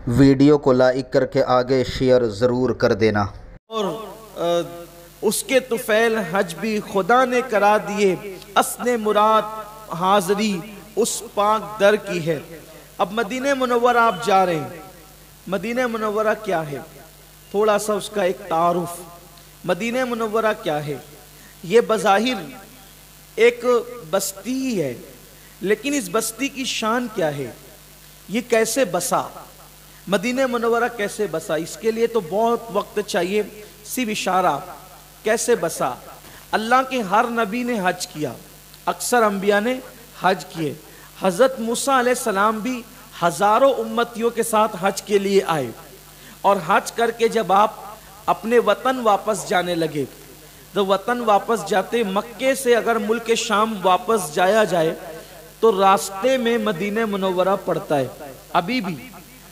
Video کو like کر کے آگے شیئر ضرور کر دینا۔ اور اس کے طفیل حج بھی خدا نے کرا دیے، اصل مراد حاضری اس پاک در کی ہے۔ اب مدینہ منورہ آپ جا رہے ہیں۔ مدینہ منورہ کیا ہے؟ تھوڑا سا اس کا ایک تعارف۔ مدینہ منورہ کیا ہے؟ یہ بظاہر ایک بستی ہی ہے، لیکن اس بستی کی شان کیا ہے؟ یہ کیسے بسا؟ مدینہ منورہ کیسے بسا؟ اس کے لیے تو بہت وقت چاہیے۔ صرف اشارہ کیسے بسا؟ اللہ کے ہر نبی نے حج کیا، اکثر انبیاء نے حج کیے۔ حضرت موسیٰ علیہ السلام بھی ہزاروں امتیوں کے ساتھ حج کے لیے آئے، اور حج کر کے جب آپ اپنے وطن واپس جانے لگے تو وطن واپس جاتے مکے سے اگر ملک شام واپس جایا جائے تو راستے میں مدینہ منورہ پڑتا ہے۔ ابھی بھی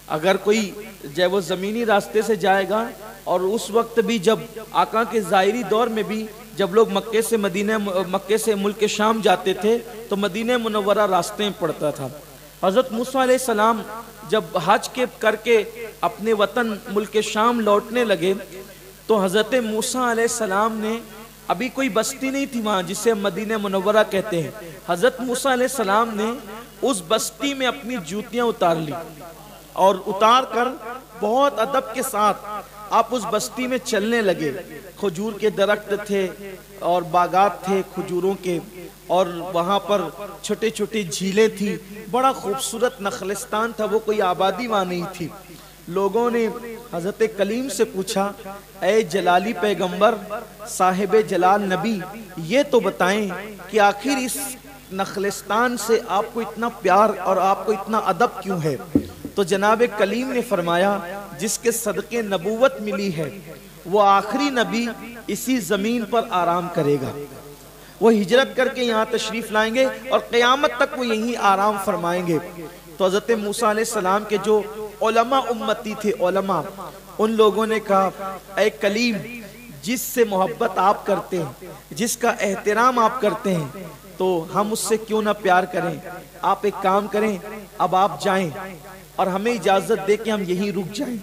اگر کوئی جب وہ زمینی راستے سے جائے گا، اور اس وقت بھی جب آقا کے ظاہری دور میں بھی جب لوگ مکے سے ملک شام جاتے تھے تو مدینہ منورہ راستے میں پڑتا تھا۔ حضرت موسیٰ علیہ السلام جب حج کر کے اپنے وطن ملک شام لوٹنے لگے تو حضرت موسیٰ علیہ السلام نے، ابھی کوئی بستی نہیں تھی وہاں جسے مدینہ منورہ کہتے ہیں، حضرت موسیٰ علیہ السلام نے اس بستی میں اپنی جوتیاں اتار لی، اور اتار کر بہت ادب کے ساتھ آپ اس بستی میں چلنے لگے۔ کھجور کے درخت تھے اور باغات تھے کھجوروں کے، اور وہاں پر چھوٹے چھوٹے جھیلیں تھی، بڑا خوبصورت نخلستان تھا، وہ کوئی آبادی وہاں نہیں تھی۔ لوگوں نے حضرت کلیم سے پوچھا، اے جلالی پیغمبر، صاحب جلال نبی، یہ تو بتائیں کہ آخر اس نخلستان سے آپ کو اتنا پیار اور آپ کو اتنا ادب کیوں ہے؟ تو جناب کلیم نے فرمایا، جس کے صدقے نبوت ملی ہے وہ آخری نبی اسی زمین پر آرام کرے گا، وہ ہجرت کر کے یہاں تشریف لائیں گے اور قیامت تک وہ یہیں آرام فرمائیں گے۔ تو حضرت موسیٰ علیہ السلام کے جو علماء امتی تھے، علماء، ان لوگوں نے کہا، اے کلیم، جس سے محبت آپ کرتے ہیں، جس کا احترام آپ کرتے ہیں، تو ہم اس سے کیوں نہ پیار کریں؟ آپ ایک کام کریں، اب آپ جائیں اور ہمیں اجازت دے کہ ہم یہیں رک جائیں،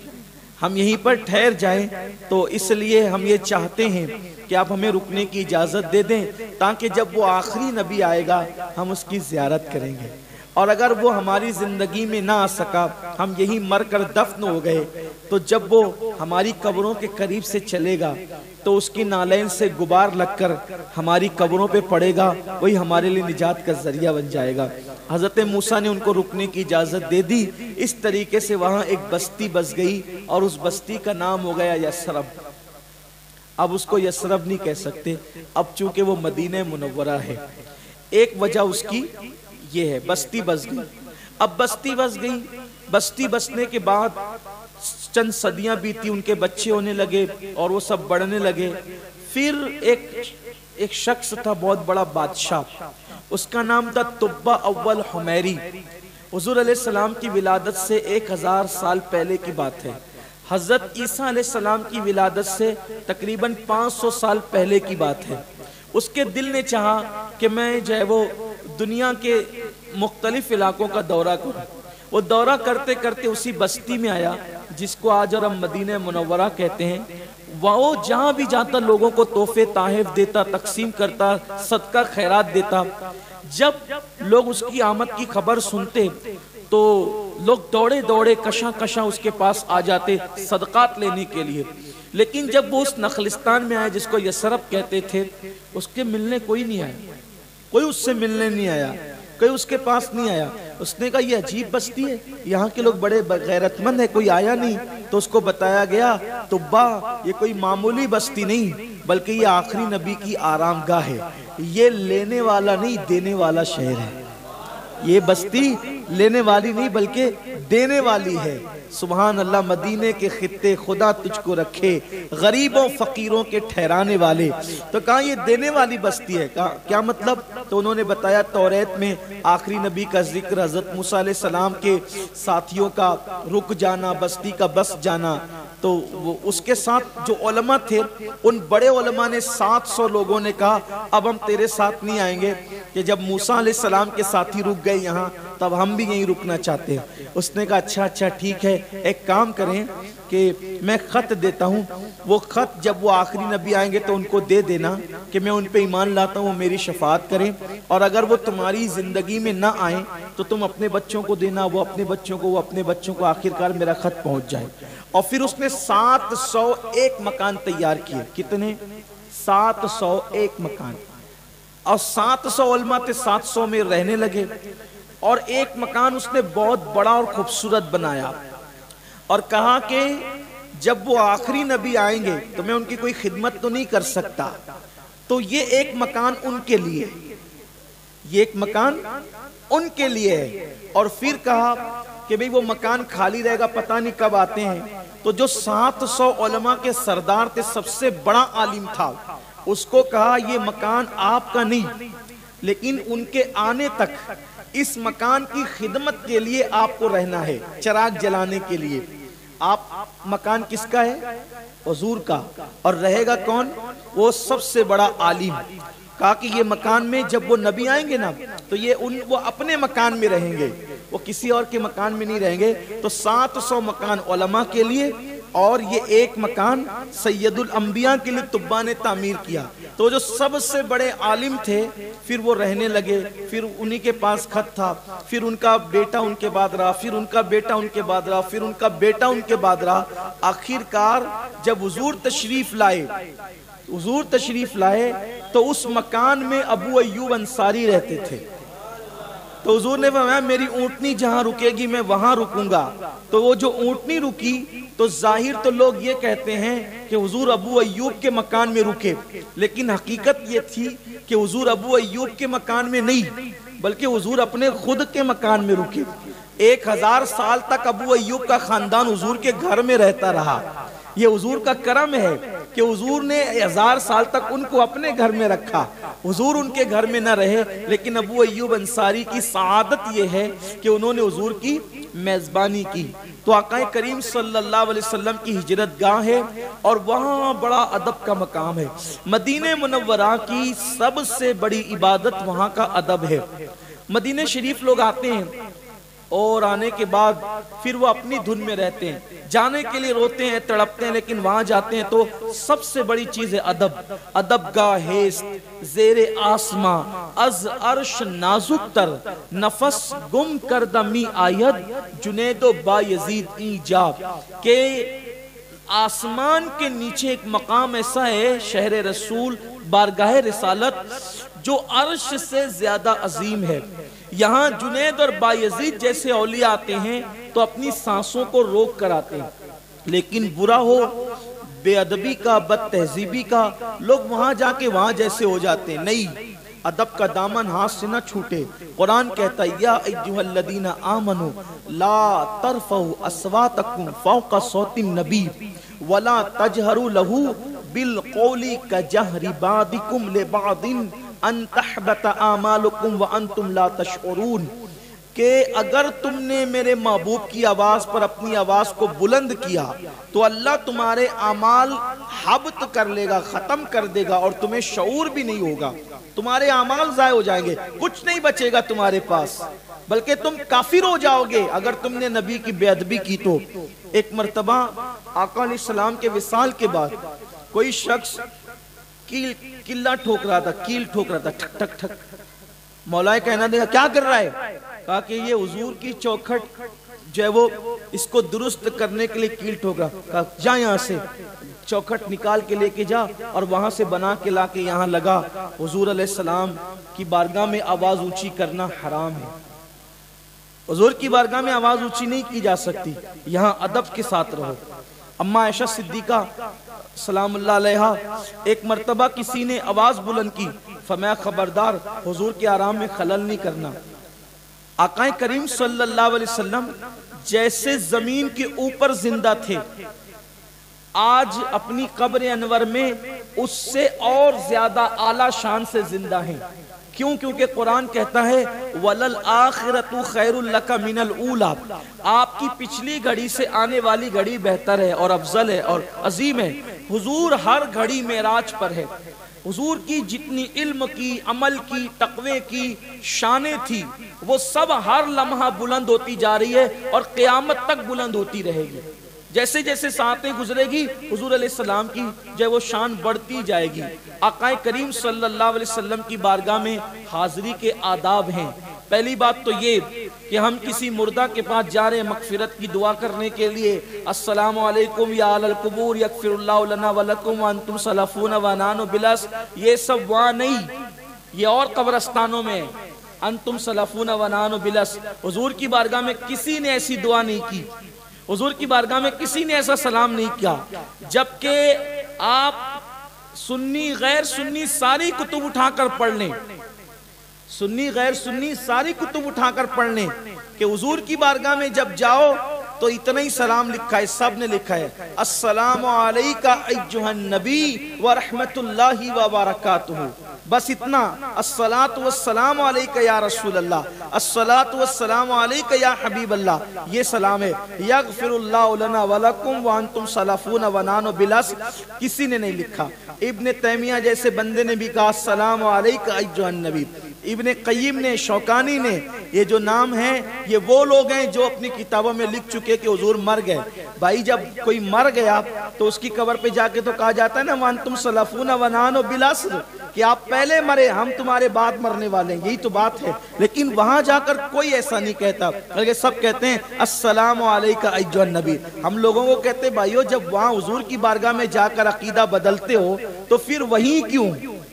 ہم یہیں پر ٹھہر جائیں۔ تو اس لیے ہم یہ چاہتے ہیں کہ آپ ہمیں رکنے کی اجازت دے دیں، تاکہ جب وہ آخری نبی آئے گا ہم اس کی زیارت کریں گے، اور اگر وہ ہماری زندگی میں نہ آ سکا، ہم یہیں مر کر دفن ہو گئے، تو جب وہ ہماری قبروں کے قریب سے چلے گا تو اس کی نالین سے غبار لگ کر ہماری قبروں پہ پڑے گا، وہی ہمارے لیے نجات کا ذریعہ بن جائے گا۔ حضرت موسیٰ نے ان کو رکنے کی اجازت دے دی۔ اس طریقے سے وہاں ایک بستی بس گئی، اور اس بستی کا نام ہو گیا یثرب۔ اب اس کو یثرب نہیں کہہ سکتے، اب چونکہ وہ مدینہ منورہ ہے۔ ایک وجہ اس کی یہ ہے، بستی بس گئی۔ اب بستی بس گئی، بستی بسنے کے بعد چند صدیاں بیتی، ان کے بچے ہونے لگے اور وہ سب بڑھنے لگے۔ پھر ایک شخص تھا، بہت بڑا بادشاہ، اس کا نام تھا طبہ اول حمیری۔ حضور علیہ السلام کی ولادت سے 1000 سال پہلے کی بات ہے۔ حضرت عیسیٰ علیہ السلام کی ولادت سے تقریباً 500 سال پہلے کی بات ہے۔ اس کے دل نے چاہا کہ میں وہ دنیا کے مختلف علاقوں کا دورہ کروں۔ وہ دورہ کرتے کرتے اسی بستی میں آیا جس کو آج اور ہم مدینہ منورہ کہتے ہیں۔ وہ جہاں بھی جاتا لوگوں کو تحفے تحائف دیتا، تقسیم کرتا، صدقہ خیرات دیتا۔ جب لوگ اس کی آمد کی خبر سنتے تو لوگ دوڑے دوڑے کشاں کشاں اس کے پاس آ جاتے صدقات لینے کے لیے۔ لیکن جب وہ اس نخلستان میں آئے جس کو یثرب کہتے تھے، اس کے ملنے کوئی نہیں آیا، کوئی اس سے ملنے نہیں آیا، کوئی اس کے پاس نہیں آیا۔ اس نے کہا یہ عجیب بستی ہے، یہاں کے لوگ بڑے غیرت مند ہیں، کوئی آیا نہیں۔ تو اس کو بتایا گیا، طبہ، یہ کوئی معمولی بستی نہیں بلکہ یہ آخری نبی کی آرام گاہ ہے، یہ لینے والا نہیں دینے والا شہر ہے، یہ بستی لینے والی نہیں بلکہ دینے والی ہے۔ سبحان اللہ، مدینے کے خطے خدا تجھ کو رکھے، غریبوں فقیروں کے ٹھہرانے والے۔ تو کہا یہ دینے والی بستی ہے۔ کہا کیا مطلب؟ تو انہوں نے بتایا توریت میں آخری نبی کا ذکر، حضرت موسیٰ علیہ السلام کے ساتھیوں کا رک جانا، بستی کا بس جانا۔ تو وہ اس کے ساتھ جو علماء تھے، ان بڑے علماء نے 700 لوگوں نے کہا اب ہم تیرے ساتھ نہیں آئیں گے، کہ جب موسیٰ علیہ السلام کے ساتھی رک گئے یہاں تب ہم بھی یہیں رکنا چاہتے ہیں۔ اس نے کہا اچھا ٹھیک ہے، ایک کام کریں کہ میں خط دیتا ہوں، وہ خط جب وہ آخری نبی آئیں گے تو ان کو دے دینا کہ میں ان پہ ایمان لاتا ہوں، وہ میری شفاعت کریں، اور اگر وہ تمہاری زندگی میں نہ آئیں تو تم اپنے بچوں کو دینا، وہ اپنے بچوں کو، وہ اپنے بچوں کو، آخرکار میرا خط پہنچ جائے۔ اور پھر اس نے 701 مکان تیار کیے۔ کتنے؟ 701 مکان، اور 700 علماء تھے، 700 میں رہنے لگے، اور ایک مکان اس نے بہت بڑا اور خوبصورت بنایا، اور کہا کہ جب وہ آخری نبی آئیں گے تو میں ان کی کوئی خدمت تو نہیں کر سکتا، تو یہ ایک مکان ان کے لیے، یہ ایک مکان ان کے لیے ہے۔ اور پھر کہا کہ بھئی وہ مکان خالی رہے گا، پتہ نہیں کب آتے ہیں۔ تو جو 700 علماء کے سردار تھے، سب سے بڑا عالم تھا، اس کو کہا یہ مکان آپ کا نہیں، لیکن ان کے آنے تک اس مکان کی خدمت کے لیے آپ کو رہنا ہے، چراغ جلانے کے لیے۔ آپ مکان کس کا ہے؟ حضور کا۔ اور رہے گا کون؟ وہ سب سے بڑا عالم۔ کہا کہ یہ مکان میں جب وہ نبی آئیں گے نا تو وہ اپنے مکان میں رہیں گے، وہ کسی اور کے مکان میں نہیں رہیں گے۔ تو 700 مکان علماء کے لیے اور یہ ایک مکان سید الانبیاء کے لیے طباء نے تعمیر کیا۔ تو جو سب سے بڑے عالم تھے پھر وہ رہنے لگے، پھر انہی کے پاس خط تھا، پھر ان کا بیٹا ان کے بعد رہا، پھر ان کا بیٹا ان کے بعد رہا، پھر ان کا بیٹا ان کے بعد رہا۔ آخرکار جب حضور تشریف لائے تو اس مکان میں ابو ایوب انصاری رہتے تھے۔ تو حضور نے فرمایا میری اونٹنی جہاں رکے گی میں وہاں رکوں گا۔ تو وہ جو اونٹنی رکی تو ظاہر تو لوگ یہ کہتے ہیں کہ حضور ابو ایوب کے مکان میں رکے، لیکن حقیقت یہ تھی کہ حضور ابو ایوب کے مکان میں نہیں بلکہ حضور اپنے خود کے مکان میں رکے۔ 1000 سال تک ابو ایوب کا خاندان حضور کے گھر میں رہتا رہا۔ یہ حضور کا کرم ہے کہ حضور نے 1000 سال تک ان کو اپنے گھر میں رکھا، حضور ان کے گھر میں نہ رہے۔ لیکن ابو ایوب انصاری کی سعادت یہ ہے کہ انہوں نے حضور کی میزبانی کی۔ تو آقا کریم صلی اللہ علیہ وسلم کی ہجرت گاہ ہے اور وہاں بڑا ادب کا مقام ہے۔ مدینہ منورہ کی سب سے بڑی عبادت وہاں کا ادب ہے۔ مدینہ شریف لوگ آتے ہیں اور آنے کے بعد پھر وہ اپنی دھن میں رہتے ہیں، جانے کے لیے روتے ہیں، تڑپتے ہیں، لیکن وہاں جاتے ہیں تو سب سے بڑی چیز ہے ادب۔ ادب گاہیست زیر آسماں از عرش نازک تر، نفس گم کردمی آید جنید و بایزید ایجاب۔ کہ آسمان کے نیچے ایک مقام ایسا ہے شہر رسول، بارگاہ رسالت، جو عرش سے زیادہ عظیم ہے۔ یہاں جنید اور بایزید جیسے اولیاء آتے ہیں تو اپنی سانسوں کو روک کر آتے ہیں، لیکن برا ہو بے ادبی کا، بد تہذیبی کا، لوگ وہاں جا کے وہاں جیسے ہو جاتے ہیں۔ نہیں، ادب کا دامن ہاتھ سے نہ چھوٹے۔ قرآن کہتا ہے یا ایھا الذین آمنوا لا ترفعوا اصواتکم فوق صوت النبی ولا تجہروا لہ بالقول کجہر بعضکم لبعض ان تحبط اعمالکم وانتم لا تشعرون۔ کہ اگر تم نے میرے محبوب کی آواز پر اپنی آواز کو بلند کیا تو اللہ تمہارے اعمال حبط کر لے گا، ختم کر دے گا، اور تمہیں شعور بھی نہیں ہوگا، تمہارے اعمال ضائع ہو جائیں گے، کچھ نہیں بچے گا تمہارے پاس، بلکہ تم کافر ہو جاؤ گے اگر تم نے نبی کی بے ادبی کی تو۔ ایک مرتبہ آقا علیہ السلام کے وصال کے بعد کوئی شخص کیل ٹھوک رہا تھا، ٹھک ٹھک ٹھک۔ مولا کائنات نے کہا کیا کر رہا ہے؟ کہا کہ یہ حضور کی چوکھٹ جو ہے وہ اس کو درست کرنے کے لیے کیل ٹھوک رہا۔ کہا جا یہاں سے، چوکھٹ نکال کے لے کے جا اور وہاں سے بنا کے لا کے یہاں لگا۔ حضور علیہ السلام کی بارگاہ میں آواز اونچی کرنا حرام ہے، حضور کی بارگاہ میں آواز اونچی نہیں کی جا سکتی، یہاں ادب کے ساتھ رہو۔ اما عائشہ صدیقہ سلام اللہ علیہا ایک مرتبہ کسی نے آواز بلند کی، فرمایا خبردار حضور کے آرام میں خلل نہیں کرنا۔ آقا کریم صلی اللہ علیہ وسلم جیسے زمین کے اوپر زندہ تھے، آج اپنی قبر انور میں اس سے اور زیادہ اعلیٰ شان سے زندہ ہیں۔ کیوں؟ کیونکہ قرآن کہتا ہے وَلَلْآخِرَةُ خَيْرٌ لَكَ مِنَ الْأُولَى، آپ کی پچھلی گھڑی سے آنے والی گھڑی بہتر ہے اور افضل ہے اور عظیم ہے۔ حضور ہر گھڑی معراج پر ہے، حضور کی جتنی علم کی، عمل کی، تقوی کی شانیں تھی وہ سب ہر لمحہ بلند ہوتی جا رہی ہے اور قیامت تک بلند ہوتی رہے گی۔ جیسے جیسے ساعتیں گزرے گی حضور علیہ السلام کی جو وہ شان بڑھتی جائے گی۔ آقا کریم صلی اللہ علیہ وسلم کی بارگاہ میں حاضری کے آداب ہیں۔ پہلی بات تو یہ کہ ہم کسی مردہ کے پاس جا رہے ہیں مغفرت کی دعا کرنے کے لیے، السلام علیکم یا اہل القبور یغفر اللہ لنا ولکم وانتم سلفون ونحن بلس، یہ سب وہاں نہیں، یہ اور قبرستانوں میں انتم سلفون ونحن بلس۔ حضور کی بارگاہ میں کسی نے ایسی دعا نہیں کی، حضور کی بارگاہ میں کسی نے ایسا سلام نہیں کیا، جبکہ آپ سنی غیر سنی ساری کتب اٹھا کر پڑھ لیں، سنی غیر سنی ساری کتب اٹھا کر پڑھ لیں کہ حضور کی بارگاہ میں جب جاؤ تو اتنا ہی سلام لکھا ہے، سب نے لکھا ہے السلام علیکہ ایھا النبی ورحمت اللہ وبرکاتہ، بس اتنا، الصلاۃ والسلام علیکہ یا رسول اللہ، الصلاۃ والسلام علیکہ یا حبیب اللہ، یہ سلام ہے۔ یغفر اللہ لنا ولکم وانتم سلفون ونحن بلس کسی نے نہیں لکھا۔ ابن تیمیہ جیسے بندے نے بھی کہا السلام علیکہ ایھا النبی، ابن قیم نے، شوکانی نے، یہ جو نام ہیں یہ وہ لوگ ہیں جو اپنی کتابوں میں لکھ چکے کہ حضور مر گئے۔ بھائی جب کوئی مر گیا تو اس کی قبر پہ جا کے تو کہا جاتا ہے نا وانتم سلفون ونحن بلس، کہ آپ پہلے مرے ہم تمہارے بعد مرنے والے ہیں، یہی تو بات ہے۔ لیکن وہاں جا کر کوئی ایسا نہیں کہتا، بلکہ سب کہتے ہیں السلام علیکہ ایھا النبی۔ ہم لوگوں کو کہتے ہیں بھائیو جب وہاں حضور کی بارگاہ میں جا کر عقیدہ بدلتے ہو تو پھر وہیں کیوں،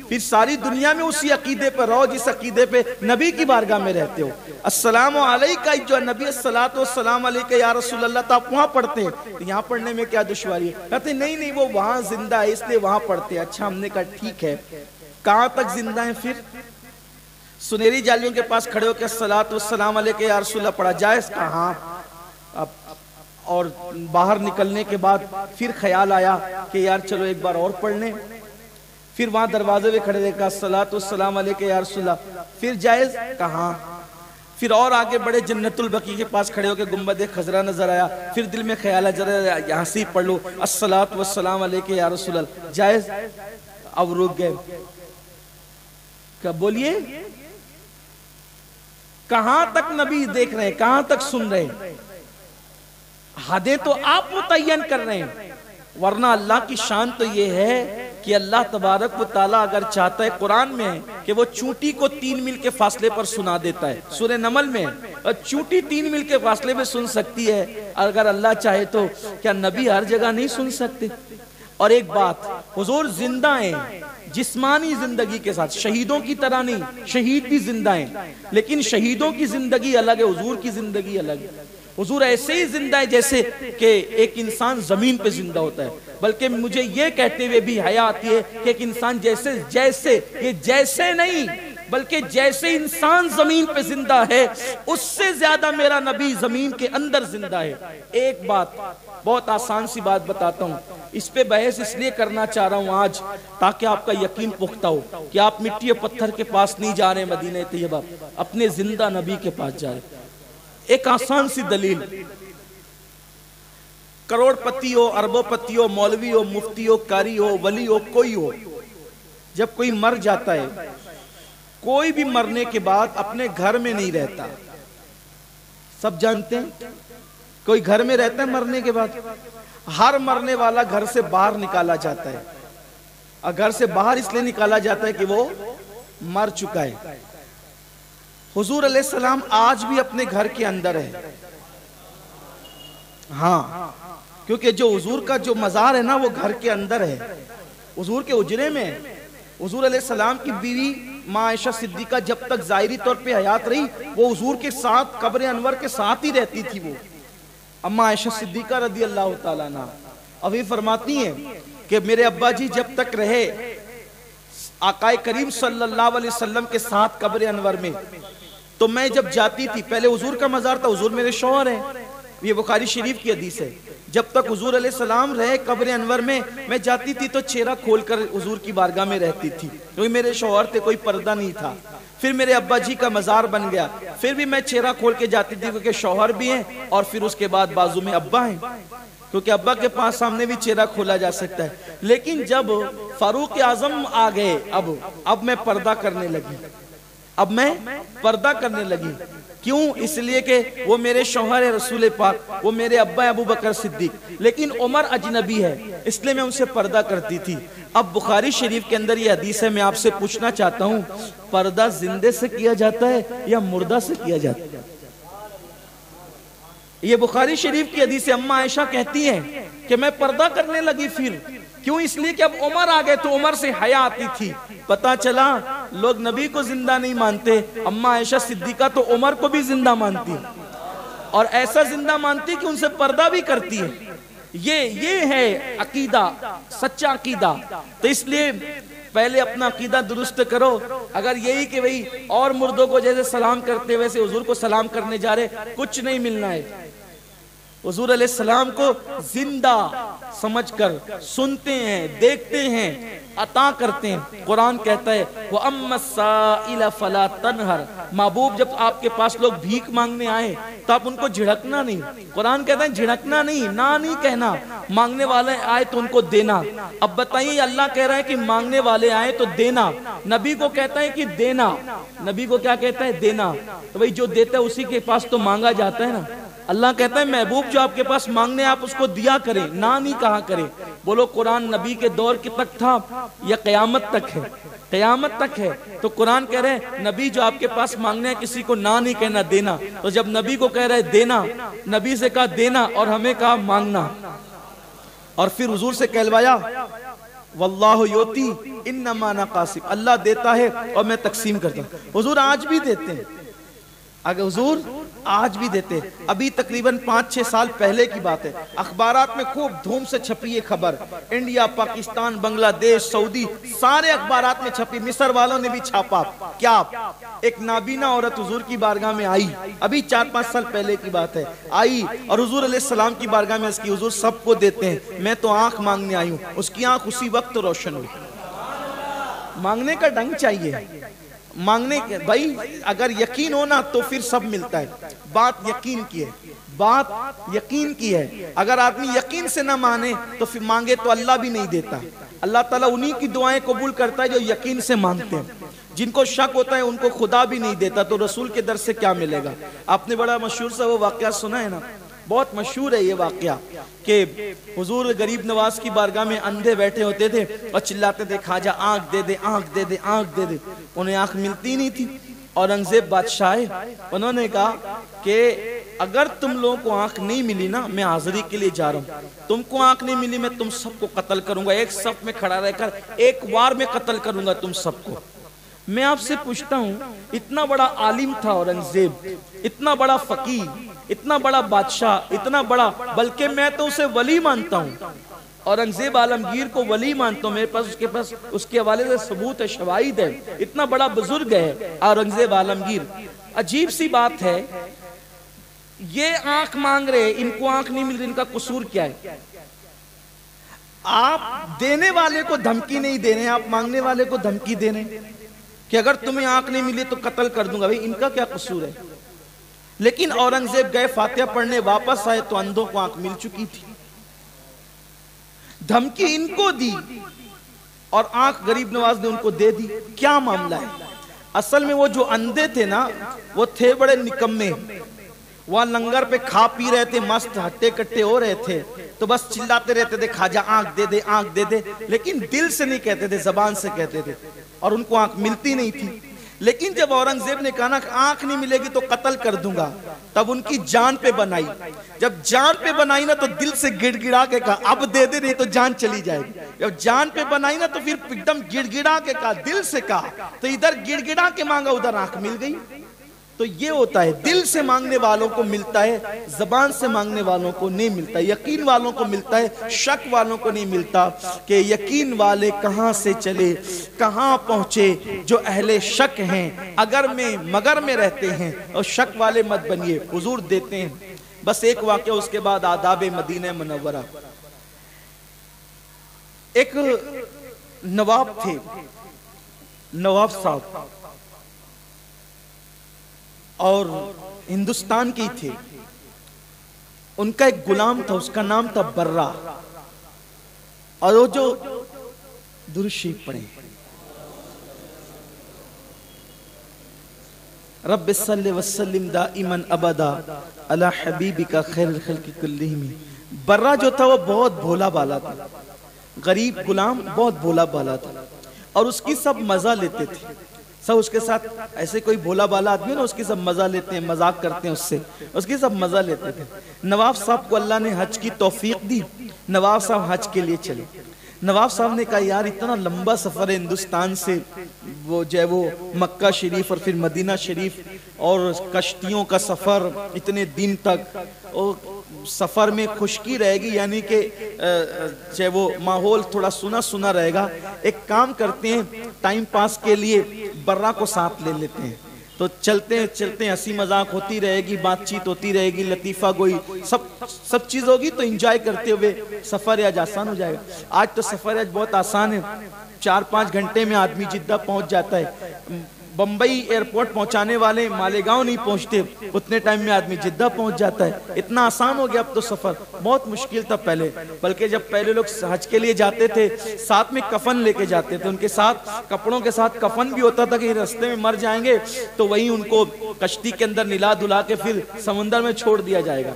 پھر ساری دنیا میں اسی عقیدے پر رہو جس عقیدے پہ نبی کی بارگاہ میں رہتے ہو۔ السلام علیکہ ایھا النبی، الصلاۃ والسلام علیکہ یا رسول اللہ، تو آپ وہاں پڑھتے ہیں، تو یہاں پڑھنے میں کیا دشواری ہے؟ کہتے ہیں نہیں وہ وہاں زندہ ہے اس لیے وہاں پڑھتے ہیں۔ اچھا ہم نے کہا ٹھیک ہے، کہاں تک زندہ ہیں؟ پھر سنہری جالیوں کے پاس کھڑے ہو کے الصلاۃ والسلام علیکہ یا رسول اللہ پڑھا جائز؟ کہاں؟ اور باہر نکلنے کے بعد پھر خیال آیا کہ یار چلو ایک بار اور پڑھ لیں، پھر وہاں دروازے پہ کھڑے دیکھا الصلاۃ والسلام علیکہ یا رسول اللہ، پھر جائز؟ کہاں؟ پھر اور آگے بڑے جنت البقیع کے پاس کھڑے ہو کے گنبد خضرا نظر آیا، پھر دل میں خیال ہے ذرا یہاں سے ہی پڑھ لو الصلاۃ والسلام علیکہ یا رسول اللہ، جائز؟ اب رک گئے، کیا بولیے کہاں تک نبی دیکھ رہے ہیں، کہاں تک سن رہے ہیں؟ حدیں تو آپ متعین کر رہے ہیں، ورنہ اللہ کی شان تو یہ ہے کہ اللہ تبارک و تعالیٰ اگر چاہتا ہے قرآن میں ہے کہ وہ چونٹی کو 3 میل کے فاصلے پر سنا دیتا ہے، سورہ نمل میں اور چونٹی 3 میل کے فاصلے میں سن سکتی ہے، اگر اللہ چاہے تو کیا نبی ہر جگہ نہیں سن سکتے؟ اور ایک بات، حضور زندہ ہیں جسمانی زندگی کے ساتھ، شہیدوں کی طرح نہیں، شہید بھی زندہ ہیں لیکن شہیدوں کی زندگی الگ ہے، حضور کی زندگی الگ ہے۔ حضور ایسے ہی زندہ ہے جیسے کہ ایک انسان زمین پہ زندہ ہوتا ہے، بلکہ مجھے یہ کہتے ہوئے بھی حیا آتی ہے کہ ایک انسان جیسے نہیں بلکہ جیسے انسان زمین پہ زندہ ہے اس سے زیادہ میرا نبی زمین کے اندر زندہ ہے۔ ایک بات بہت آسان سی بات بتاتا ہوں، اس پہ بحث اس لیے کرنا چاہ رہا ہوں آج تاکہ آپ کا یقین پختہ ہو کہ آپ مٹی و پتھر کے پاس نہیں جا رہے مدینہ طیبہ، اپنے زندہ نبی کے پاس جا رہے۔ ایک آسان سی دلیل، کروڑ پتی ہو، اربوں پتی ہو، مولوی ہو، مفتی ہو، قاری ہو، ولی ہو، کوئی ہو، جب کوئی مر جاتا ہے، کوئی بھی مرنے کے بعد اپنے گھر میں نہیں رہتا، سب جانتے ہیں کوئی گھر میں رہتا ہے مرنے کے بعد؟ ہر مرنے والا گھر سے باہر نکالا جاتا ہے، اور گھر سے باہر اس لیے نکالا جاتا ہے کہ وہ مر چکا ہے۔ حضور علیہ السلام آج بھی اپنے گھر کے اندر ہے، ہاں، کیونکہ جو حضور کا جو مزار ہے نا وہ گھر کے اندر ہے، حضور کے حجرے میں ہے۔ حضور علیہ السلام کی بیوی ماں عائشہ صدیقہ جب تک ظاہری طور پہ حیات رہی وہ حضور کے ساتھ قبر انور کے ساتھ ہی رہتی تھی۔ وہ اما عائشہ صدیقہ رضی اللہ تعالیٰ عنہ ابھی فرماتی ہیں کہ میرے ابا جی جب تک رہے آقا کریم صلی اللہ علیہ وسلم کے ساتھ قبر انور میں، تو میں جب جاتی تھی، پہلے حضور کا مزار تھا، حضور میرے شوہر ہیں، یہ بخاری شریف کی حدیث ہے، جب تک حضور علیہ السلام رہے قبر انور میں جاتی تھی تو چہرہ کھول کر حضور کی بارگاہ میں رہتی تھی، کیونکہ میرے شوہر تھے، کوئی پردہ نہیں تھا۔ پھر میرے ابا جی کا مزار بن گیا، پھر بھی میں چہرہ کھول کے جاتی تھی کیونکہ شوہر بھی ہیں اور پھر اس کے بعد بازو میں ابا ہیں، کیونکہ ابا کے پاس سامنے بھی چہرہ کھولا جا سکتا ہے۔ لیکن جب فاروق اعظم آ گئے اب میں پردہ کرنے لگی، کیوں؟ اس لیے کہ وہ میرے شوہر ہے رسول پاک، وہ میرے ابا ابو بکر صدیق، لیکن عمر اجنبی ہے اس لیے میں ان سے پردہ کرتی تھی۔ اب بخاری شریف کے اندر یہ حدیث ہے، میں آپ سے پوچھنا چاہتا ہوں پردہ زندے سے کیا جاتا ہے یا مردہ سے کیا جاتا ہے؟ یہ بخاری شریف کی حدیث ہے، اماں عائشہ کہتی ہیں کہ میں پردہ کرنے لگی، پھر کیوں؟ اس لیے کہ اب عمر آ گئے تو عمر سے حیا آتی تھی، پتا چلا لوگ نبی کو زندہ نہیں مانتے، اماں عائشہ صدیقہ تو عمر کو بھی زندہ مانتی اور ایسا زندہ مانتی کہ ان سے پردہ بھی کرتی ہے۔ یہ ہے عقیدہ، سچا عقیدہ۔ تو اس لیے پہلے اپنا عقیدہ درست کرو۔ اگر یہی کہ بھئی اور مردوں کو جیسے سلام کرتے ویسے حضور کو سلام کرنے جا رہے، کچھ نہیں ملنا ہے۔ حضور علیہ السلام کو زندہ سمجھ کر سنتے ہیں، دیکھتے ہیں، عطا کرتے ہیں۔ قرآن کہتا ہے وَأَمَّا السَّائِلَ فَلَا تَنْهَرْ، محبوب جب آپ کے پاس لوگ بھیک مانگنے آئے تو آپ ان کو جھڑکنا نہیں۔ قرآن کہتا ہے جھڑکنا نہیں، نہ نہیں کہنا، مانگنے والے آئے تو ان کو دینا۔ اب بتائیے اللہ کہہ رہا ہے کہ مانگنے والے آئے تو دینا، نبی کو کہتا ہے کہ دینا، نبی کو کیا کہتا ہے؟ دینا۔ تو بھئی جو دیتا ہے اسی کے پاس تو مانگا جاتا ہے نا۔ اللہ کہتا ہے محبوب جو آپ کے پاس مانگنے آپ اس کو دیا کریں، نہ نہیں کہا کریں۔ بولو قرآن نبی کے دور کی تک تھا یا قیامت تک ہے؟ قیامت تک ہے۔ تو قرآن کہہ رہے ہیں نبی جو آپ کے پاس مانگنے ہیں کسی کو نہ نہیں کہنا، دینا۔ تو جب نبی کو کہہ رہے دینا، نبی سے کہا دینا اور ہمیں کہا مانگنا، اور پھر حضور سے کہلوایا واللہ یوتی انما انا قاسم، اللہ دیتا ہے اور میں تقسیم کرتا ہوں۔ حضور آج بھی دیتے ہیں، اگر حضور آج بھی دیتے۔ ابھی تقریباً 5-6 سال پہلے کی بات ہے، اخبارات میں خوب دھوم سے چھپی یہ خبر، انڈیا، پاکستان، بنگلہ دیش، سعودی، سارے اخبارات میں چھپی، مصر والوں نے بھی چھاپا۔ کیا؟ ایک نابینا عورت حضور کی بارگاہ میں آئی، ابھی 4-5 سال پہلے کی بات ہے، آئی اور حضور علیہ السلام کی بارگاہ میں اس کی حضور سب کو دیتے ہیں، میں تو آنکھ مانگنے آئی ہوں۔ اس کی آنکھ اسی وقت روشن ہوئی۔ مانگنے کا ڈنگ چاہیے، مانگنے کے بھائی اگر یقین ہونا تو پھر سب ملتا ہے۔ بات یقین کی ہے، بات یقین کی ہے۔ اگر آدمی یقین سے نہ مانے تو پھر مانگے تو اللہ بھی نہیں دیتا۔ اللہ تعالیٰ انہی کی دعائیں قبول کرتا ہے جو یقین سے مانگتے ہیں۔ جن کو شک ہوتا ہے ان کو خدا بھی نہیں دیتا، تو رسول کے در سے کیا ملے گا؟ آپ نے بڑا مشہور سا وہ واقعہ سنا ہے نا، بہت مشہور ہے یہ واقعہ کہ حضور غریب نواز کی بارگاہ میں اندھے بیٹھے ہوتے تھے اور چلاتے تھے خواجہ آنکھ دے دے، آنکھ دے دے، آنکھ دے دے۔ انہیں آنکھ ملتی نہیں تھی۔ اورنگزیب بادشاہ انہوں نے کہا کہ اگر تم لوگوں کو آنکھ نہیں ملی نا، میں حاضری کے لیے جا رہا ہوں، تم کو آنکھ نہیں ملی میں تم سب کو قتل کروں گا، ایک صف میں کھڑا رہ کر ایک وار میں قتل کروں گا تم سب کو۔ میں آپ سے پوچھتا ہوں، اتنا بڑا عالم تھا اورنگزیب، اتنا بڑا فقیہ، اتنا بڑا بادشاہ، اتنا بڑا، بلکہ میں تو اسے ولی مانتا ہوں، اورنگزیب عالمگیر کو ولی مانتا ہوں، میرے پاس اس کے حوالے سے ثبوت ہے، شواہد ہے، اتنا بڑا بزرگ ہے اورنگزیب عالمگیر۔ عجیب سی بات ہے، یہ آنکھ مانگ رہے، ان کو آنکھ نہیں مل رہی، ان کا قصور کیا ہے؟ آپ دینے والے کو دھمکی نہیں دے رہے، آپ مانگنے والے کو دھمکی دے رہے کہ اگر تمہیں آنکھ نہیں ملی تو قتل کر دوں گا۔ بھئی ان کا کیا قصور ہے؟ لیکن اورنگزیب گئے فاتحہ پڑھنے، واپس آئے تو اندھوں کو آنکھ مل چکی تھی۔ دھمکی ان کو دی اور آنکھ غریب نواز نے ان کو دے دی۔ کیا معاملہ ہے؟ اصل میں وہ جو اندھے تھے نا، وہ تھے بڑے نکمے، وہاں لنگر پہ کھا پی رہے تھے، مست ہٹے کٹے ہو رہے تھے، تو بس چلاتے رہتے تھے خواجہ آنکھ دے دے، آنکھ دے دے، لیکن دل سے نہیں کہتے تھے، زبان سے کہتے تھے، اور ان کو آنکھ ملتی نہیں تھی۔ لیکن جب اورنگزیب نے کہا نا کہ آنکھ نہیں ملے گی تو قتل کر دوں گا، تب ان کی جان پہ بنائی۔ جب جان پہ بنائی نا تو دل سے گڑ گڑا کے کہا اب دے دے، نہیں تو جان چلی جائے گی۔ جب جان پہ بنائی نا تو پھر ایک دم گڑ گڑا کے کہا، دل سے کہا، تو ادھر گڑ گڑا کے مانگا، ادھر آنکھ مل گئی۔ تو یہ ہوتا ہے، دل سے مانگنے والوں کو ملتا ہے، زبان سے مانگنے والوں کو نہیں ملتا، یقین والوں کو ملتا ہے، شک والوں کو نہیں ملتا۔ کہ یقین والے کہاں سے چلے کہاں پہنچے، جو اہل شک ہیں اگر میں مگر میں رہتے ہیں، اور شک والے مت بنیے، حضور دیتے ہیں۔ بس ایک واقعہ اس کے بعد آداب مدینہ منورہ۔ ایک نواب تھے، نواب صاحب، اور ہندوستان کے ہی تھے. ان کا ایک غلام تھا، اس کا نام تھا برہ. اور وہ جو درود شریف پڑھیں، رب صلی وسلم دائما ابدا علی حبیبک خیر الخلق کلہم. برہ جو تھا وہ بہت بھولا بالا تھا، غریب غلام، بہت بھولا بالا تھا، اور اس کی سب مزہ لیتے تھے. سب اس کے ساتھ ایسے کوئی بھولا بالا آدمی نا، اس کی سب مزہ لیتے ہیں، مذاق کرتے ہیں اس سے، اس کی سب مزہ لیتے تھے. نواب صاحب کو اللہ نے حج کی توفیق دی. نواب صاحب حج کے لیے چلے. نواب صاحب نے کہا یار اتنا لمبا سفر ہے ہندوستان سے، وہ جو ہے وہ مکہ شریف اور پھر مدینہ شریف، اور کشتیوں کا سفر اتنے دن تک، اور سفر میں خشکی رہے گی، یعنی کہ جو ہے وہ ماحول تھوڑا سنا سنا رہے گا. ایک کام کرتے ہیں، ٹائم پاس کے لیے برہ کو ساتھ لے لیتے ہیں. تو چلتے ہیں چلتے ہیں، ہنسی مذاق ہوتی رہے گی، بات چیت ہوتی رہے گی، لطیفہ گوئی سب چیز ہوگی، تو انجوائے کرتے ہوئے سفر آج آسان ہو جائے گا. آج تو سفر آج بہت آسان ہے، 4-5 گھنٹے میں آدمی جدہ پہنچ جاتا ہے. بمبئی ایئرپورٹ پہنچانے والے مالیگاؤں نہیں پہنچتے، اتنے ٹائم میں آدمی جدہ پہنچ جاتا ہے. اتنا آسان ہو گیا اب تو سفر. بہت مشکل تھا پہلے، بلکہ جب پہلے لوگ حج کے لیے جاتے تھے ساتھ میں کفن لے کے جاتے تھے، ان کے ساتھ کپڑوں کے ساتھ کفن بھی ہوتا تھا کہ راستے میں مر جائیں گے تو وہیں ان کو کشتی کے اندر نلا دھلا کے پھر سمندر میں چھوڑ دیا جائے گا.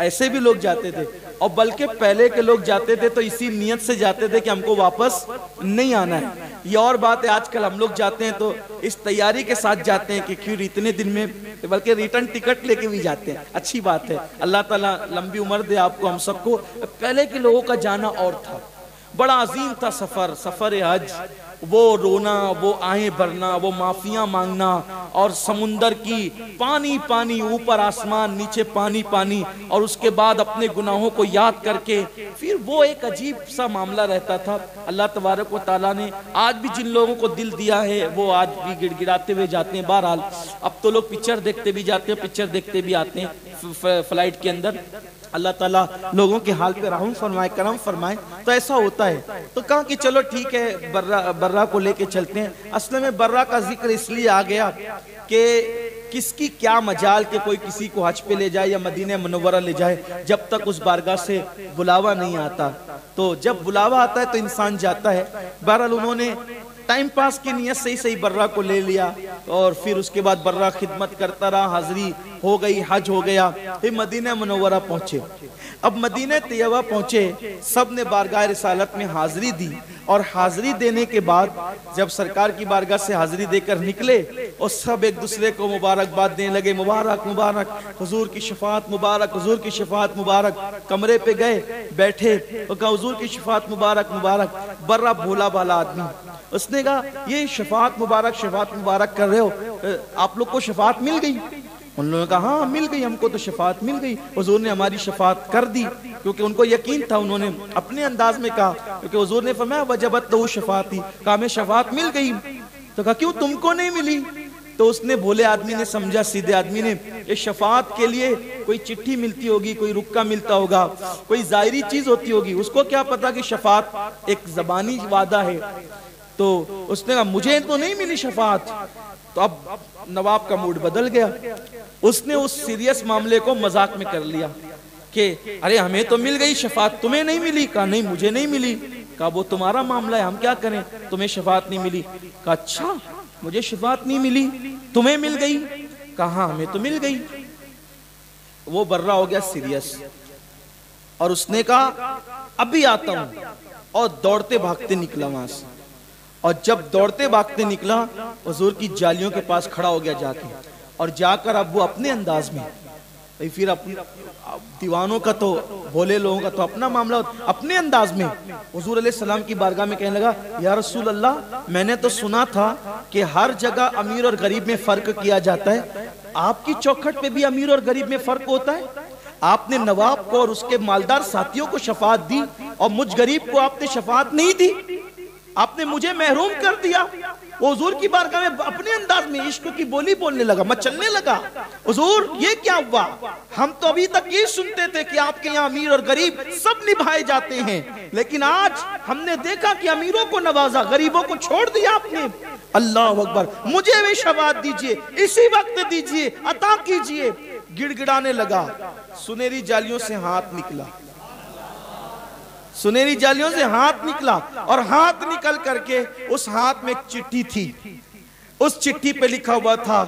ایسے بھی لوگ جاتے تھے. اور بلکہ پہلے کے لوگ جاتے تھے تو اسی نیت سے جاتے تھے کہ ہم کو واپس نہیں آنا ہے. یہ اور بات ہے، آج کل ہم لوگ جاتے ہیں تو اس تیاری کے ساتھ جاتے ہیں کہ کیوں اتنے دن میں، بلکہ ریٹرن ٹکٹ لے کے بھی جاتے ہیں. اچھی بات ہے، اللہ تعالیٰ لمبی عمر دے آپ کو، ہم سب کو. پہلے کے لوگوں کا جانا اور تھا، بڑا عظیم تھا سفر حج. وہ رونا، وہ آہیں بھرنا، وہ معافیاں مانگنا، اور سمندر کی پانی پانی، اوپر آسمان نیچے پانی پانی، اور اس کے بعد اپنے گناہوں کو یاد کر کے پھر وہ ایک عجیب سا معاملہ رہتا تھا. اللہ تبارک و تعالیٰ نے آج بھی جن لوگوں کو دل دیا ہے وہ آج بھی گڑ گڑاتے ہوئے جاتے ہیں. بہرحال اب تو لوگ پکچر دیکھتے بھی جاتے ہیں، پکچر دیکھتے بھی آتے ہیں فلائٹ کے اندر. اللہ تعالیٰ لوگوں کے حال پہ رحم فرمائے، کرم فرمائے. تو ایسا ہوتا ہے. تو کہا کہ چلو ٹھیک ہے، برہ کو لے کے چلتے ہیں. اصل میں برہ کا ذکر اس لیے آ گیا کہ کس کی کیا مجال کہ کوئی کسی کو حج پہ لے جائے یا مدینہ منورہ لے جائے جب تک اس بارگاہ سے بلاوا نہیں آتا. تو جب بلاوا آتا ہے تو انسان جاتا ہے. بہرحال انہوں نے ٹائم پاس کی نیت سے ہی صحیح برہ کو لے لیا، اور پھر اس کے بعد برہ خدمت کرتا رہا، حاضری ہو گئی، حج ہو گیا. پھر مدینہ منورہ پہنچے. اب مدینہ طیبہ پہنچے، سب نے بارگاہ رسالت میں حاضری دی. اور حاضری دینے کے بعد جب سرکار کی بارگاہ سے حاضری دے کر نکلے اور سب ایک دوسرے کو مبارکباد دینے لگے، مبارک مبارک، حضور کی شفاعت مبارک، حضور کی شفاعت مبارک. کمرے پہ گئے، بیٹھے اور کہا حضور کی شفاعت مبارک مبارک. برہ بھولا بالا آدمی، اس نے کہا یہ شفاعت مبارک کر رہے ہو، آپ لوگ کو شفاعت مل گئی؟ ان لوگوں نے کہا ہاں مل گئی، ہم کو تو شفاعت مل گئی، حضور نے ہماری شفاعت کر دی. کیونکہ ان کو یقین تھا، انہوں نے اپنے انداز میں کہا، کیونکہ حضور نے فرمایا وجبت لہ شفاعتی، کہا ہمیں شفاعت مل گئی. تو کہا کیوں تم کو نہیں ملی؟ تو اس نے، بھولے آدمی نے سمجھا، سیدھے آدمی نے، کہ شفاعت کے لیے کوئی چٹھی ملتی ہوگی، کوئی رکا ملتا ہوگا، کوئی ظاہری چیز ہوتی ہوگی. اس کو کیا پتا کہ شفاعت ایک زبانی وعدہ ہے. تو اس نے کہا مجھے تو نہیں ملی شفاعت. تو اب نواب کا موڈ بدل گیا. اس نے اس سیریس معاملے کو مذاق میں کر لیا کہ ارے ہمیں تو مل گئی شفاعت، تمہیں نہیں ملی؟ کہا نہیں مجھے نہیں ملی. کہا وہ تمہارا معاملہ ہے، ہم کیا کریں، تمہیں شفاعت نہیں ملی. کہا اچھا مجھے شفاعت نہیں ملی، تمہیں مل گئی؟ کہا ہاں ہمیں تو مل گئی. وہ برہ ہو گیا سیریس، اور اس نے کہا ابھی آتا ہوں، اور دوڑتے بھاگتے نکلا وہاں سے. اور جب دوڑتے بھاگتے نکلا حضور کی جالیوں کے پاس کھڑا ہو گیا جا کے، اور جا کر اب وہ اپنے انداز میں، پھر اپنے دیوانوں کا تو، بھولے لوگوں کا تو اپنا معاملہ، اپنے انداز میں حضور علیہ السلام کی بارگاہ میں کہنے لگا یا رسول اللہ، میں نے تو سنا تھا کہ ہر جگہ امیر اور غریب میں فرق کیا جاتا ہے، آپ کی چوکھٹ پہ بھی امیر اور غریب میں فرق ہوتا ہے؟ آپ نے نواب کو اور اس کے مالدار ساتھیوں کو شفاعت دی اور مجھ غریب کو آپ نے شفاعت نہیں دی، آپ نے مجھے محروم کر دیا. وہ حضور کی بارگاہ میں اپنے انداز میں عشق کی بولی بولنے لگا، مچلنے لگا. حضور یہ کیا ہوا؟ ہم تو ابھی تک یہ سنتے تھے کہ آپ کے یہاں امیر اور غریب سب نبھائے جاتے ہیں، لیکن آج ہم نے دیکھا کہ امیروں کو نوازا، غریبوں کو چھوڑ دیا آپ نے. اللہ اکبر، مجھے بھی شفاعت دیجئے، اسی وقت دیجئے، عطا کیجئے۔ گڑ گڑانے لگا، سنہری جالیوں سے ہاتھ نکلا، سنہری جالیوں سے ہاتھ نکلا، اور ہاتھ نکل کر کے اس ہاتھ میں ایک چٹھی تھی، اس چٹھی پہ لکھا ہوا تھا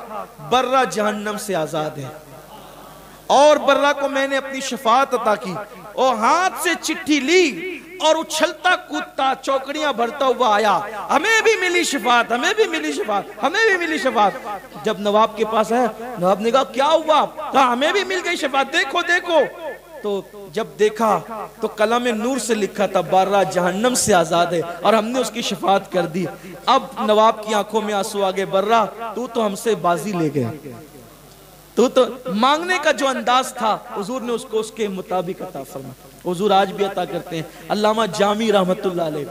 برہ جہنم سے آزاد ہے، اور برہ کو میں نے اپنی شفاعت عطا کی۔ اور ہاتھ سے چٹھی لی اور اچھلتا کودتا چوکڑیاں بھرتا ہوا آیا، ہمیں بھی ملی شفاعت، ہمیں بھی ملی شفاعت، ہمیں بھی ملی شفاعت۔ جب نواب کے پاس آیا، نواب نے کہا کیا ہوا؟ کہا ہمیں بھی مل گئی شفاعت، دیکھو دیکھو۔ تو جب دیکھا تو قلم نور سے لکھا تھا برہ جہنم سے آزاد ہے، اور ہم نے اس کی شفاعت کر دی۔ اب نواب کی آنکھوں میں آنسو آگے، برہ تو ہم سے بازی لے گیا، تو مانگنے کا جو انداز تھا حضور نے اس کو اس کے مطابق عطا فرمایا۔ حضور آج بھی عطا کرتے ہیں۔ علامہ جامی رحمت اللہ علیہ،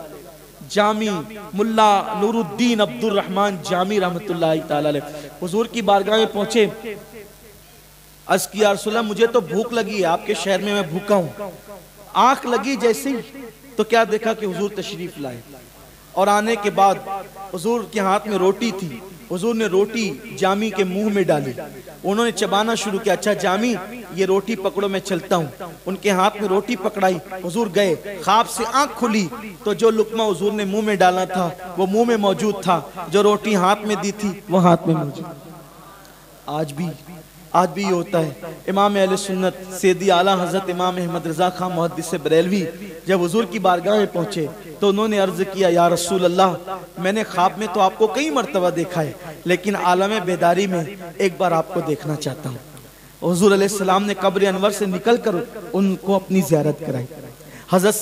جامی ملا نور الدین عبد الرحمن جامی رحمت اللہ تعالی علیہ، حضور کی بارگاہ میں پہنچے، عرض کیا یا رسول اللہ مجھے تو بھوک لگی ہے، آپ کے شہر میں میں بھوکا ہوں۔ آنکھ لگی جیسے ہی تو کیا دیکھا کہ حضور تشریف لائے، اور آنے کے بعد حضور کے ہاتھ میں روٹی تھی، حضور نے روٹی جامی کے منہ میں ڈالی، انہوں نے چبانا شروع کیا، اچھا جامی یہ روٹی پکڑو میں چلتا ہوں۔ ان کے ہاتھ میں روٹی پکڑائی، حضور گئے، خواب سے آنکھ کھلی تو جو لقمہ حضور نے منہ میں ڈالا تھا وہ منہ میں موجود تھا، جو روٹی ہاتھ میں دی تھی وہ ہاتھ میں موجود۔ آج بھی یہ ہوتا ہے۔ امام اہل سنت سیدی اعلیٰ حضرت امام احمد رضا خان محدث بریلوی جب حضور کی بارگاہ میں پہنچے تو انہوں نے عرض کیا یا رسول اللہ میں نے خواب میں تو آپ کو کئی مرتبہ دیکھا ہے، لیکن عالم بیداری میں ایک بار آپ کو دیکھنا چاہتا ہوں۔ حضور علیہ السلام نے قبر انور سے نکل کر ان کو اپنی زیارت کرائی۔ حضرت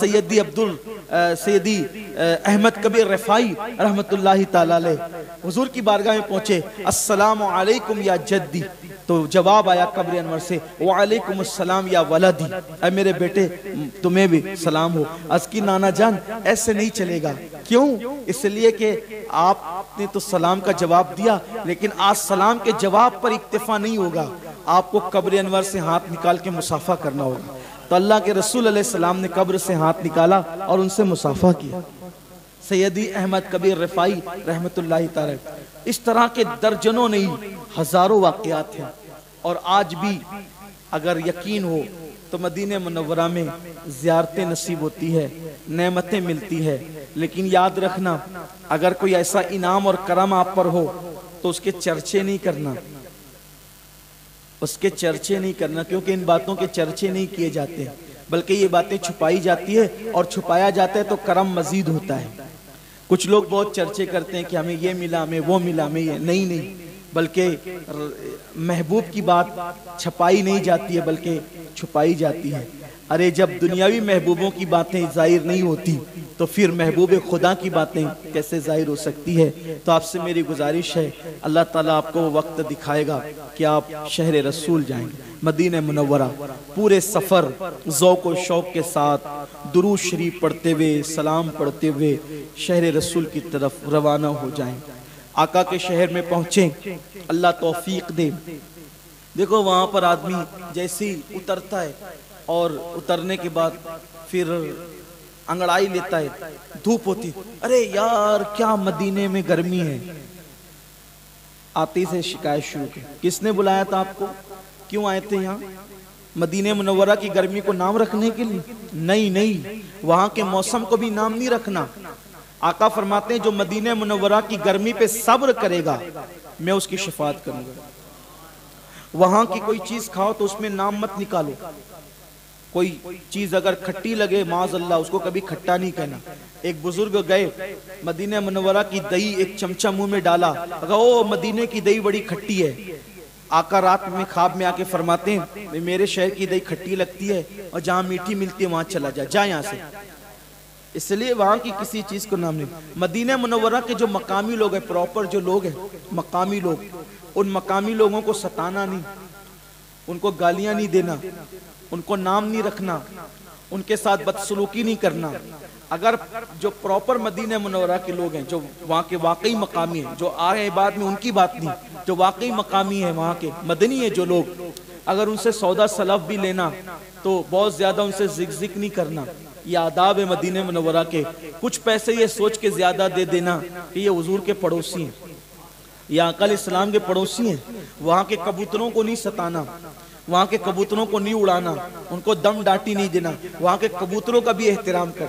سیدی احمد کبیر رفائی رحمت اللہ تعالی علیہ حضور کی بارگاہ میں پہنچے، السلام علیکم یا جدی، تو جواب آیا قبر انور سے وعلیکم السلام یا ولدی، اے میرے بیٹے تمہیں بھی سلام ہو۔ عرض کی نانا جان ایسے نہیں چلے گا، کیوں؟ اس لیے کہ آپ نے تو سلام کا جواب دیا، لیکن آج سلام کے جواب پر اکتفا نہیں ہوگا، آپ کو قبر انور سے ہاتھ نکال کے مصافحہ کرنا ہوگا۔ تو اللہ کے رسول علیہ السلام نے قبر سے ہاتھ نکالا اور ان سے مصافحہ کیا۔ سیدی احمد کبیر رفائی رحمت اللہ تعالی، اس طرح کے درجنوں نہیں ہزاروں واقعات ہیں، اور آج بھی اگر یقین ہو تو مدینہ منورہ میں زیارتیں نصیب ہوتی ہے، نعمتیں ملتی ہے، لیکن یاد رکھنا اگر کوئی ایسا انعام اور کرم آپ پر ہو تو اس کے چرچے نہیں کرنا، اس کے چرچے نہیں کرنا، کیونکہ ان باتوں کے چرچے نہیں کیے جاتے، بلکہ یہ باتیں چھپائی جاتی ہے، اور چھپایا جاتا ہے تو کرم مزید ہوتا ہے۔ کچھ لوگ بہت چرچے کرتے ہیں کہ ہمیں یہ ملا، ہمیں وہ ملا، ہمیں یہ نہیں، بلکہ محبوب کی بات چھپائی نہیں جاتی ہے بلکہ چھپائی جاتی ہے۔ ارے جب دنیاوی محبوبوں کی باتیں ظاہر نہیں ہوتی تو پھر محبوب خدا کی باتیں کیسے ظاہر ہو سکتی ہے؟ تو آپ سے میری گزارش ہے، اللہ تعالیٰ آپ کو وقت دکھائے گا کہ آپ شہر رسول جائیں، مدینہ منورہ، پورے سفر ذوق و شوق کے ساتھ درود شریف پڑھتے ہوئے، سلام پڑھتے ہوئے شہر رسول کی طرف روانہ ہو جائیں۔ آقا کے شہر میں پہنچیں، اللہ توفیق دے۔ دیکھو وہاں پر آدمی جیسے ہی اترتا ہے اور اترنے کے بعد پھر انگڑائی لیتا ہے، دھوپ ہوتی، ارے یار کیا مدینے میں گرمی ہے، آتی سے شکایت شروع کی، کس نے بلایا تھا آپ کو؟ کیوں آئے تھے یہاں؟ مدینہ منورہ کی گرمی کو نام رکھنے کے لیے؟ نہیں، وہاں کے موسم کو بھی نام نہیں رکھنا۔ آقا فرماتے ہیں جو مدینہ منورہ کی گرمی پہ صبر کرے گا میں اس کی شفاعت کروں گا۔ وہاں کی کوئی چیز کھاؤ تو اس میں نام مت نکالو، کوئی چیز اگر کھٹی لگے معاذ اللہ اس کو کبھی کھٹا نہیں کہنا۔ ایک بزرگ گئے مدینہ منورہ کی دہی ایک چمچہ منہ میں ڈالا، کہا او مدینہ کی دہی بڑی کھٹی ہے۔ آقا رات میں خواب میں آ کے فرماتے ہیں میرے شہر کی دہی کھٹی لگتی ہے اور جہاں میٹھی ملتی ہے وہاں چلا جا یہاں سے۔ اس لیے وہاں کی کسی چیز کو نام نہیں۔ مدینہ منورہ کے جو مقامی لوگ ہیں، پراپر جو لوگ ہیں مقامی لوگ، ان مقامی لوگوں کو ستانا نہیں، ان کو گالیاں نہیں دینا، ان کو نام نہیں رکھنا، ان کے ساتھ بدسلوکی نہیں کرنا۔ اگر جو پراپر مدینہ منورہ کے لوگ ہیں، جو وہاں کے واقعی مقامی ہیں، جو آئے بعد میں ان کی بات نہیں، جو واقعی مقامی ہیں وہاں کے مدنی ہیں جو لوگ، اگر ان سے سودا سلف بھی لینا تو بہت زیادہ ان سے زگ نہیں کرنا. یہ آداب ہے مدینہ منورہ کے. کچھ پیسے یہ سوچ کے زیادہ دے دینا کہ یہ حضور کے پڑوسی ہیں, یہ آقا علیہ السلام کے پڑوسی ہیں. وہاں کے کبوتروں کو نہیں ستانا, وہاں کے کبوتروں کو نہیں اڑانا, ان کو دم ڈاٹی نہیں دینا. وہاں کے کبوتروں کا بھی احترام کر,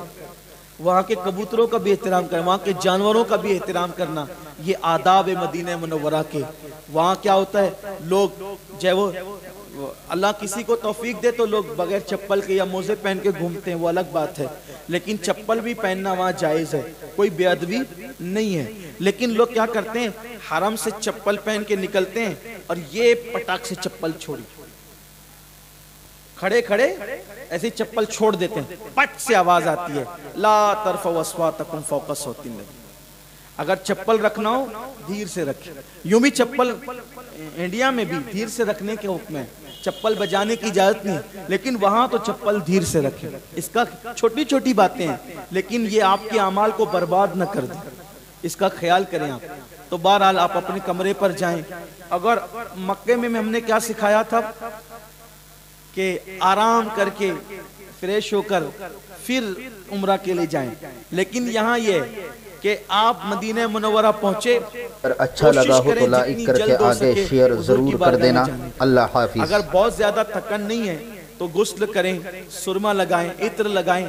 وہاں کے کبوتروں کا بھی احترام کرنا, وہاں کے جانوروں کا بھی احترام کرنا. یہ آداب ہے مدینہ منورہ کے. وہاں کیا ہوتا ہے, لوگ جو وہ اللہ کسی کو توفیق دے تو لوگ بغیر چپل کے یا موزے پہن کے گھومتے ہیں, وہ الگ بات ہے, لیکن چپل بھی پہننا وہاں جائز ہے, کوئی بے ادبی نہیں ہے. لیکن لوگ کیا کرتے ہیں, حرم سے چپل پہن کے نکلتے ہیں اور یہ پٹاخ سے چپل چھوڑی, کھڑے کھڑے ایسے چپل چھوڑ دیتے ہیں, پٹ سے آواز آتی ہے, لا ترفعوا اصواتکم فوق صوت النبی. اگر چپل رکھنا ہو دھیر سے رکھیں. یوں بھی چپل انڈیا میں بھی دھیر سے رکھنے کے حکم ہے, چپل بجانے کی اجازت نہیں, لیکن وہاں تو چپل دھیر سے رکھیں. اس کا چھوٹی چھوٹی باتیں ہیں, لیکن یہ آپ کے اعمال کو برباد نہ کر دیں, اس کا خیال کریں آپ. تو بہرحال آپ اپنے کمرے پر جائیں. اگر مکے میں ہم نے کیا سکھایا تھا کہ آرام کر کے فریش ہو کر پھر عمرہ کے لیے جائیں, لیکن یہاں یہ کہ آپ مدینہ منورہ پہنچے, اگر اچھا لگا ہو تو لائک کر کے آگے شیئر ضرور کر دینا. اللہ حافظ. اگر بہت زیادہ تھکن نہیں ہے تو غسل کریں, سرما لگائیں, عطر لگائیں,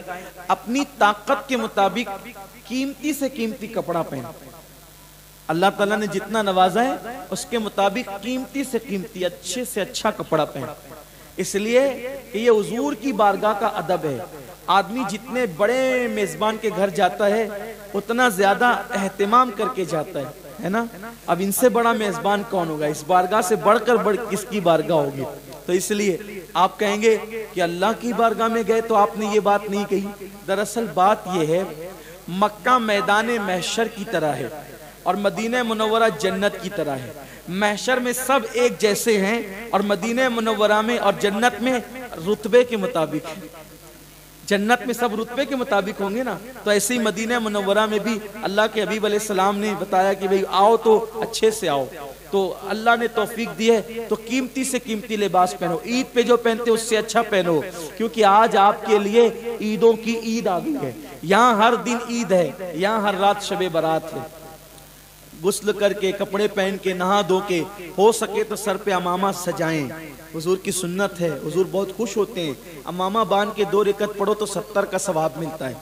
اپنی طاقت کے مطابق قیمتی سے قیمتی کپڑا پہنیں. اللہ تعالیٰ نے جتنا نوازا ہے اس کے مطابق قیمتی سے قیمتی اچھے سے اچھا کپڑا پہنیں. اس لیے کہ یہ حضور کی بارگاہ کا ادب ہے. آدمی جتنے بڑے میزبان کے گھر جاتا ہے اتنا زیادہ اہتمام کر کے جاتا ہے نا. اب ان سے بڑا میزبان کون ہوگا, اس بارگاہ سے بڑھ کر کس کی بارگاہ ہوگی. تو اس لیے آپ کہیں گے کہ اللہ کی بارگاہ میں گئے تو آپ نے یہ بات نہیں کہی. دراصل بات یہ ہے, مکہ میدان محشر کی طرح ہے اور مدینہ منورہ جنت کی طرح ہے. محشر میں سب ایک جیسے ہیں اور مدینہ منورہ میں اور جنت میں رتبے کے مطابق ہیں. جنت میں سب رتبے کے مطابق ہوں گے نا, تو ایسے ہی مدینہ منورہ میں بھی اللہ کے حبیب علیہ السلام نے بتایا کہ بھئی آؤ تو اچھے سے آؤ. تو اللہ نے توفیق دی ہے تو قیمتی سے قیمتی لباس پہنو. عید پہ جو پہنتے اس سے اچھا پہنو, کیونکہ آج آپ کے لیے عیدوں کی عید آ گئی ہے. یہاں ہر دن عید ہے, یہاں ہر رات شب برات ہے. غسل کر کے, کپڑے پہن کے, نہا دھو کے, ہو سکے تو سر پہ امامہ سجائیں. حضور کی سنت ہے, حضور بہت خوش ہوتے ہیں. امامہ باندھ کے 2 رکعت پڑھو تو 70 کا ثواب ملتا ہے.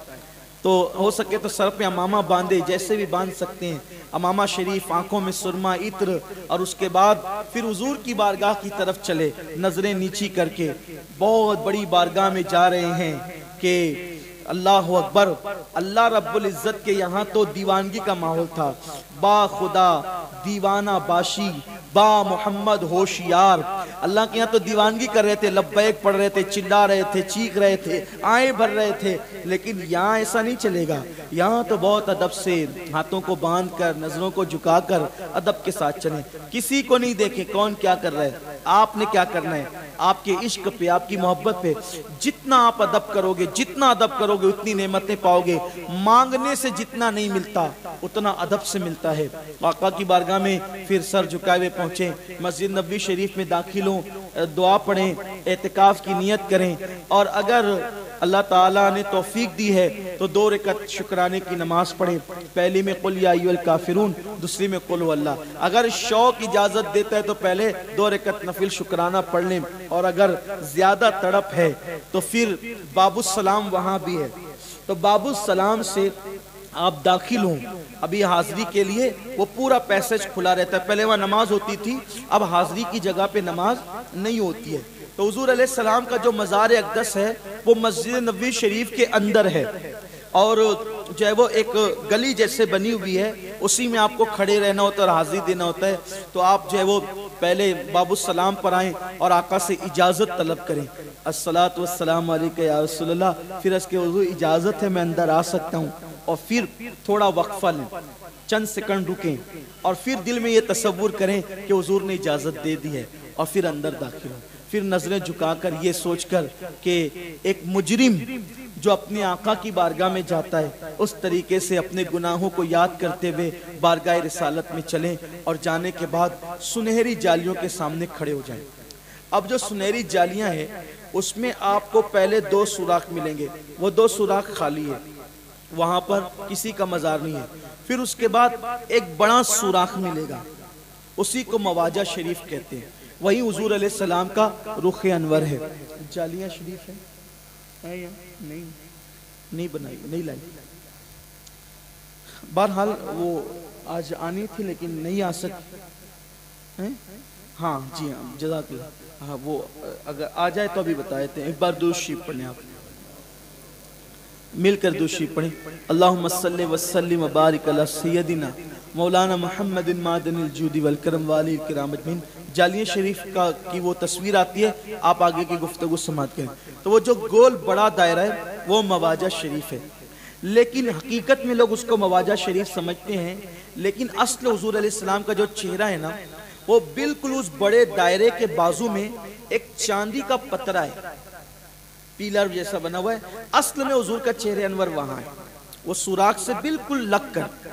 تو ہو سکے تو سر پہ امامہ باندھے, جیسے بھی باندھ سکتے ہیں. امامہ شریف, آنکھوں میں سرما, عطر, اور اس کے بعد پھر حضور کی بارگاہ کی طرف چلے, نظریں نیچی کر کے. بہت بڑی بارگاہ میں جا رہے ہیں کہ اللہ اکبر. اللہ رب العزت کے یہاں تو دیوانگی کا ماحول تھا. با خدا دیوانہ باشی, با محمد ہوشیار. اللہ کے یہاں تو دیوانگی کر رہے تھے, لبیک پڑھ رہے تھے, چلا رہے تھے, چیخ رہے تھے, آئیں بھر رہے تھے. لیکن یہاں ایسا نہیں چلے گا. یہاں تو بہت ادب سے ہاتھوں کو باندھ کر, نظروں کو جھکا کر ادب کے ساتھ چلیں. کسی کو نہیں دیکھیں کون کیا کر رہا ہے, آپ نے کیا کرنا ہے. آپ کے عشق پہ, آپ کی محبت پہ جتنا آپ ادب کرو گے, جتنا ادب کرو گے اتنی نعمتیں پاؤ گے. مانگنے سے جتنا نہیں ملتا اتنا ادب سے ملتا ہے. آقا کی بارگاہ میں پھر سر جھکائے ہوئے پہنچیں, مسجد نبوی شریف میں داخل ہوں, دعا پڑھیں, اعتکاف کی نیت کریں. اور اگر اللہ تعالیٰ نے توفیق دی ہے تو 2 رکعت شکرانے کی نماز پڑھیں. پہلی میں قل یا ایھا الکافرون, دوسری میں قل هو اللہ. اگر شوق اجازت دیتا ہے تو پہلے 2 رکعت نفل شکرانہ پڑھ لیں, اور اگر زیادہ تڑپ ہے تو پھر باب السلام وہاں بھی ہے, تو باب السلام سے آپ داخل ہوں. ابھی حاضری کے لیے وہ پورا پیسج کھلا رہتا ہے. پہلے وہاں نماز ہوتی تھی, اب حاضری کی جگہ پہ نماز نہیں ہوتی ہے. تو حضور علیہ السلام کا جو مزار اقدس ہے وہ مسجد نبوی شریف کے اندر ہے, اور جو ہے وہ ایک گلی جیسے بنی ہوئی ہے, اسی میں آپ کو کھڑے رہنا ہوتا ہے اور حاضری دینا ہوتا ہے. تو آپ جو ہے وہ پہلے باب السلام پر آئیں اور آقا سے اجازت طلب کریں, الصلاۃ والسلام علیکہ یا رسول اللہ. پھر اس کے حضور اجازت ہے میں اندر آ سکتا ہوں, اور پھر تھوڑا وقفہ لیں, چند سیکنڈ رکیں, اور پھر دل میں یہ تصور کریں کہ حضور نے اجازت دے دی ہے, اور پھر اندر داخل ہوں. پھر نظریں جھکا کر یہ سوچ کر کہ ایک مجرم جو اپنے آقا کی بارگاہ میں جاتا ہے اس طریقے سے اپنے گناہوں کو یاد کرتے ہوئے بارگاہ رسالت میں چلیں, اور جانے کے بعد سنہری جالیوں کے سامنے کھڑے ہو جائیں. اب جو سنہری جالیاں ہیں اس میں آپ کو پہلے 2 سوراخ ملیں گے، وہ 2 سوراخ خالی ہے، وہاں پر کسی کا مزار نہیں ہے۔ پھر اس کے بعد ایک بڑا سوراخ ملے گا، اسی کو مواجہ شریف کہتے ہیں، وہی حضور علیہ السلام کا رخ انور ہے۔ جالیاں شریف ہے یا نہیں بنائی، نہیں لائی، بہرحال وہ آج آنی تھی لیکن نہیں آ سکی۔ ہاں جی ہاں جزاک اللہ، ہاں وہ اگر آ جائے تو ابھی بتا دیتے ہیں۔ ایک بار درود شریف پڑھیں، آپ مل کر درود شریف پڑھیں۔ اللہم صلی وسلم وبارک علی سیدنا مولانا محمد معدن الجود والکرم والی الکرام اجمعین۔ جالیہ شریف کی وہ تصویر آتی ہے، آپ آگے کی گفتگو سماعت کریں۔ تو وہ جو گول بڑا دائرہ ہے وہ مواجہ شریف ہے، لیکن حقیقت میں لوگ اس کو مواجہ شریف سمجھتے ہیں، لیکن اصل حضور علیہ السلام کا جو چہرہ ہے نا، وہ بالکل اس بڑے دائرے کے بازو میں ایک چاندی کا پترہ ہے، پیلر جیسا بنا ہوا ہے۔ اصل میں حضور کا چہرہ انور وہاں ہے، وہ سوراخ سے بالکل لگ کر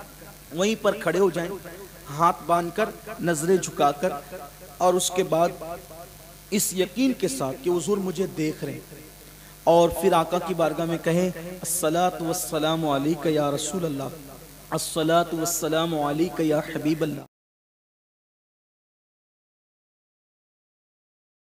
وہیں پر کھڑے ہو جائیں، ہاتھ باندھ کر، نظریں جھکا کر، اور اس کے بعد اس یقین کے ساتھ کہ حضور مجھے دیکھ رہے ہیں، اور پھر آقا کی بارگاہ میں کہیں الصلاۃ والسلام علیک یا رسول اللہ، الصلاۃ والسلام علیک یا حبیب اللہ۔